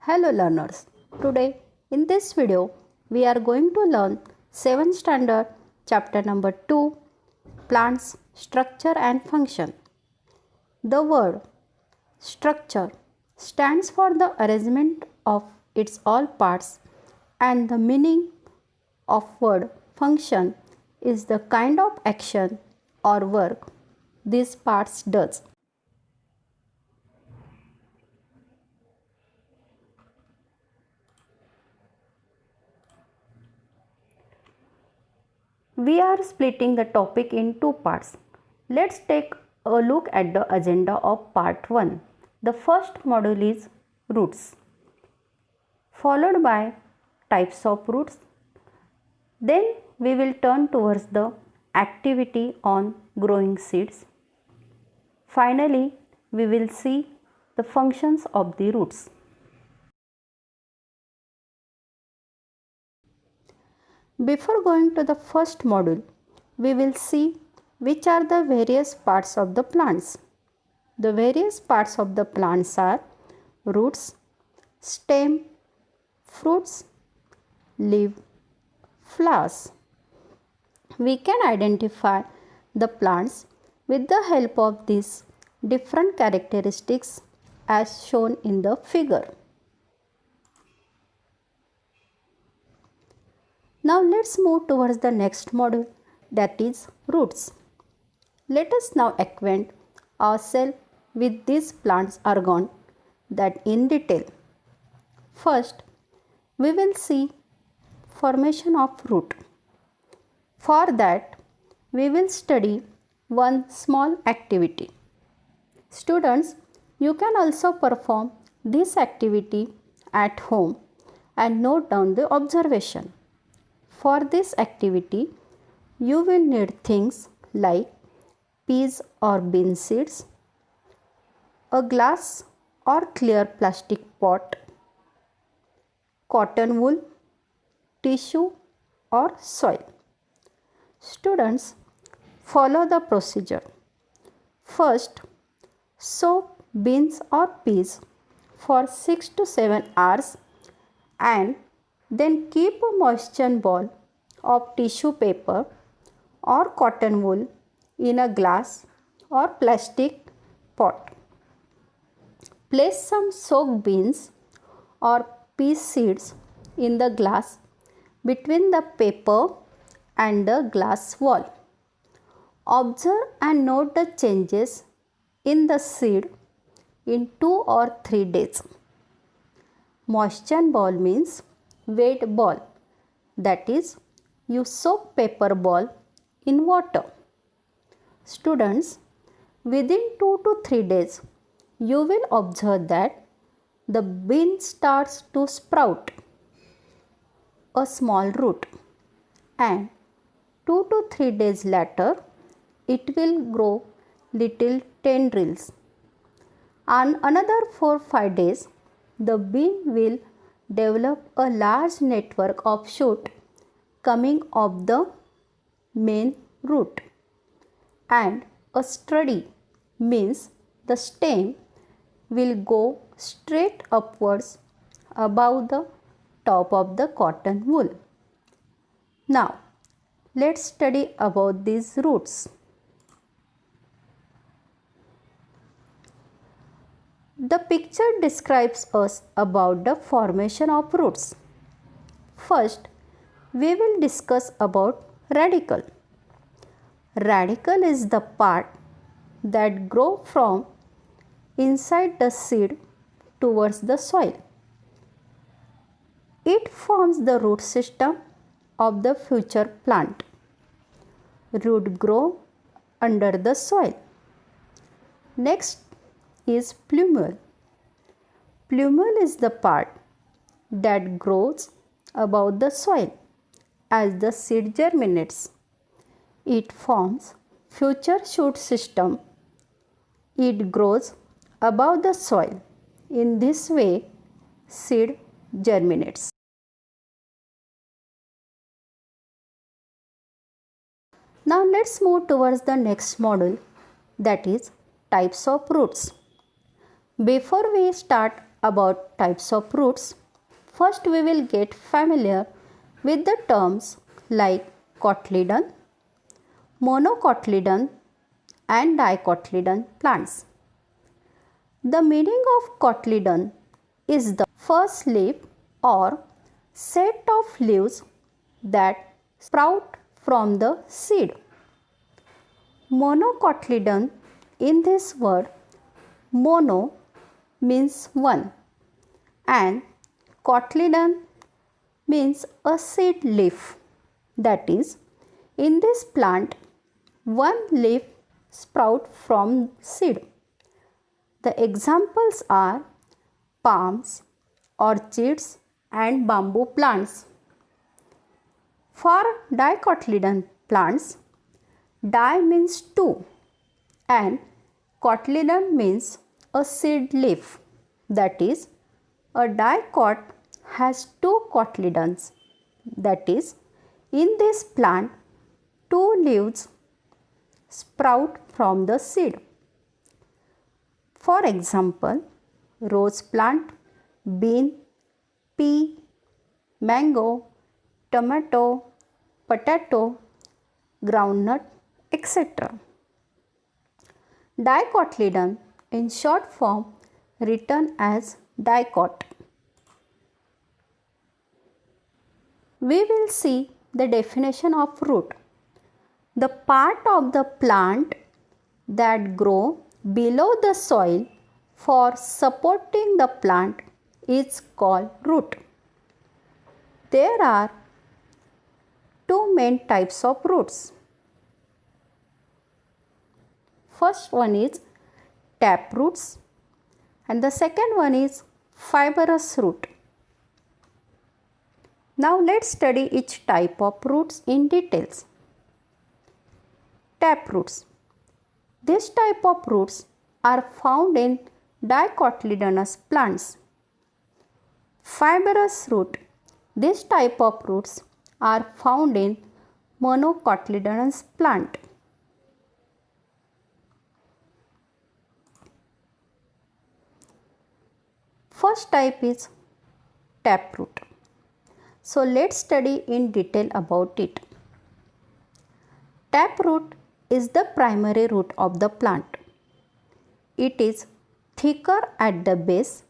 Hello learners, today in this video we are going to learn 7th standard chapter number 2 plants structure and function. The word structure stands for the arrangement of its all parts and the meaning of word function is the kind of action or work these parts does. We are splitting the topic in two parts. Let's take a look at the agenda of part 1. The first module is roots, followed by types of roots. Then we will turn towards the activity on growing seeds. Finally, we will see the functions of the roots. Before going to the first module, we will see which are the various parts of the plants. The various parts of the plants are roots, stem, fruits, leaf, flowers. We can identify the plants with the help of these different characteristics as shown in the figure. Now let's move towards the next module, that is roots. Let us now acquaint ourselves with these plants organ that in detail. First, we will see formation of root. For that, we will study one small activity. Students, you can also perform this activity at home and note down the observation. For this activity, you will need things like peas or bean seeds, a glass or clear plastic pot, cotton wool, tissue or soil. Students, follow the procedure. First, soak beans or peas for 6 to 7 hours and then keep a moisture ball of tissue paper or cotton wool in a glass or plastic pot. Place some soaked beans or pea seeds in the glass between the paper and the glass wall. Observe and note the changes in the seed in 2 or 3 days. Moisture ball means wet ball, that is, you soak paper ball in water. Students, within 2 to 3 days, you will observe that the bean starts to sprout a small root, and 2 to 3 days later, it will grow little tendrils. On another 4-5 days, the bean will develop a large network of shoot coming off the main root, and a sturdy means the stem will go straight upwards above the top of the cotton wool. Now let's study about these roots. The picture describes us about the formation of roots. First, we will discuss about radicle. Radicle is the part that grows from inside the seed towards the soil. It forms the root system of the future plant. Root grow under the soil. Next is plumule. Plumule is the part that grows above the soil as the seed germinates. It forms future shoot system. It grows above the soil. In this way, seed germinates. Now let's move towards the next module, that is types of roots. Before we start about types of roots, first we will get familiar with the terms like cotyledon, monocotyledon and dicotyledon plants. The meaning of cotyledon is the first leaf or set of leaves that sprout from the seed. Monocotyledon, in this word, mono means one and cotyledon means a seed leaf. That is, in this plant, one leaf sprout from seed. The examples are palms, orchids and bamboo plants. For dicotyledon plants, di means two and cotyledon means a seed leaf. That is, a dicot has two cotyledons. That is, in this plant, two leaves sprout from the seed. For example, rose plant, bean, pea, mango, tomato, potato, groundnut, etc. Dicotyledon, in short form written as dicot. We will see the definition of root. The part of the plant that grow below the soil for supporting the plant is called root. There are two main types of roots. First one is tap roots and the second one is fibrous root. Now let's study each type of roots in details. Tap roots. This type of roots are found in dicotyledonous plants. Fibrous root. This type of roots are found in monocotyledonous plant. First type is taproot. So let's study in detail about it. Taproot is the primary root of the plant. It is thicker at the base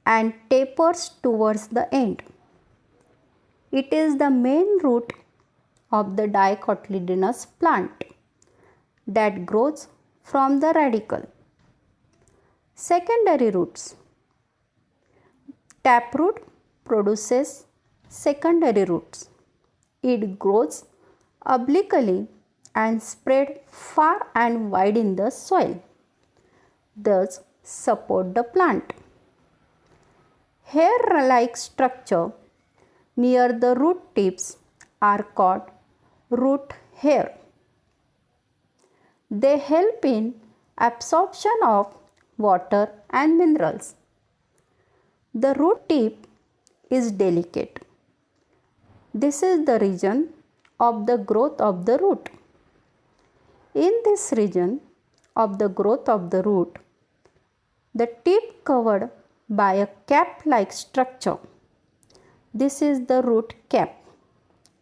and tapers towards the end. It is the main root of the dicotyledonous plant that grows from the radicle. Secondary roots. Taproot produces secondary roots. It grows obliquely and spread far and wide in the soil, thus support the plant. Hair-like structure near the root tips are called root hair. They help in absorption of water and minerals. The root tip is delicate. This is the region of the growth of the root. In this region of the growth of the root, the tip covered by a cap-like structure. This is the root cap.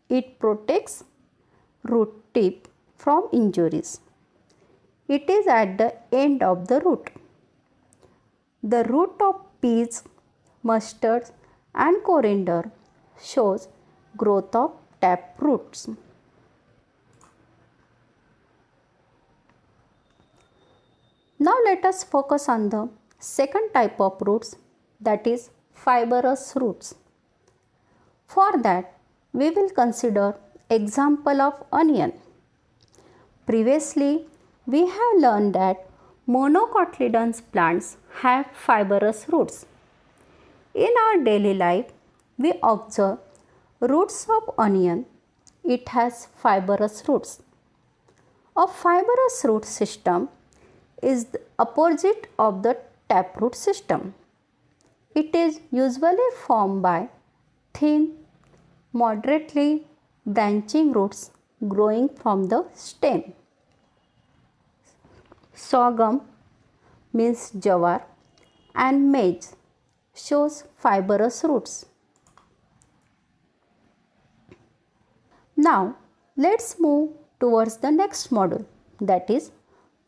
It protects root tip from injuries. It is at the end of the root. The root of peas, mustard and coriander shows growth of tap roots. Now let us focus on the second type of roots, that is fibrous roots. For that, we will consider example of onion. Previously, we have learned that monocotyledonous plants have fibrous roots. In our daily life, we observe roots of onion. It has fibrous roots. A fibrous root system is the opposite of the taproot system. It is usually formed by thin, moderately branching roots growing from the stem. Sorghum means jawar and maize shows fibrous roots. Now let's move towards the next module, that is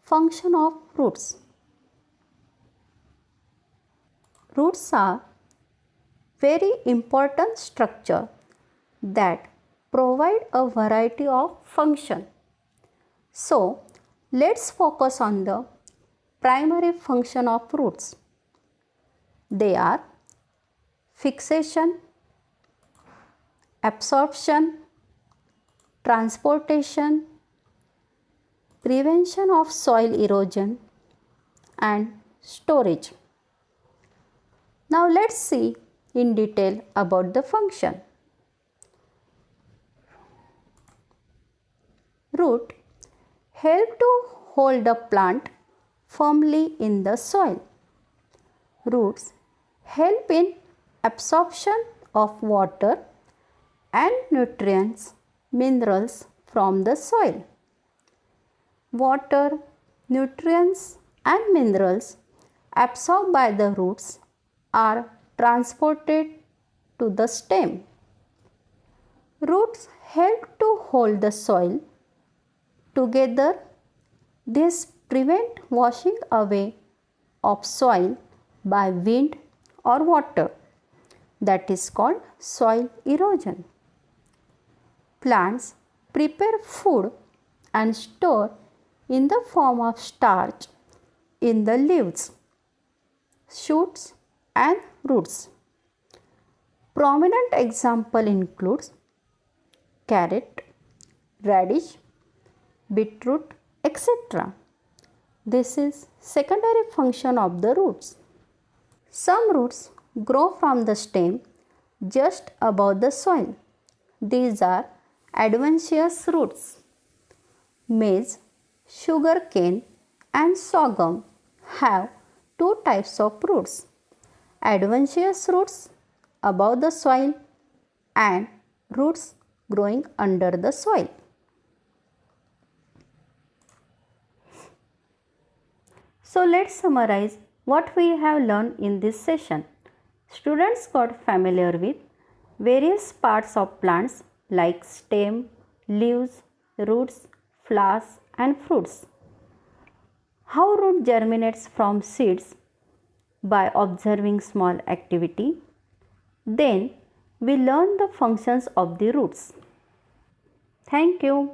function of roots. Roots are very important structure that provide a variety of function. So let's focus on the primary function of roots. They are fixation, absorption, transportation, prevention of soil erosion, and storage. Now let's see in detail about the function. Root help to hold the plant firmly in the soil. Roots help in absorption of water and nutrients, minerals from the soil. Water, nutrients and minerals absorbed by the roots are transported to the stem. Roots help to hold the soil together. This prevent washing away of soil by wind or water. That is called soil erosion. Plants prepare food and store in the form of starch in the leaves, shoots and roots. Prominent example includes carrot, radish, beetroot, etc. This is secondary function of the roots. Some roots grow from the stem just above the soil. These are adventitious roots. Maize, sugarcane and sorghum have two types of roots. Adventitious roots above the soil and roots growing under the soil. So let's summarize what we have learned in this session. Students got familiar with various parts of plants like stem, leaves, roots, flowers and fruits. How root germinates from seeds by observing small activity. Then we learn the functions of the roots. Thank you.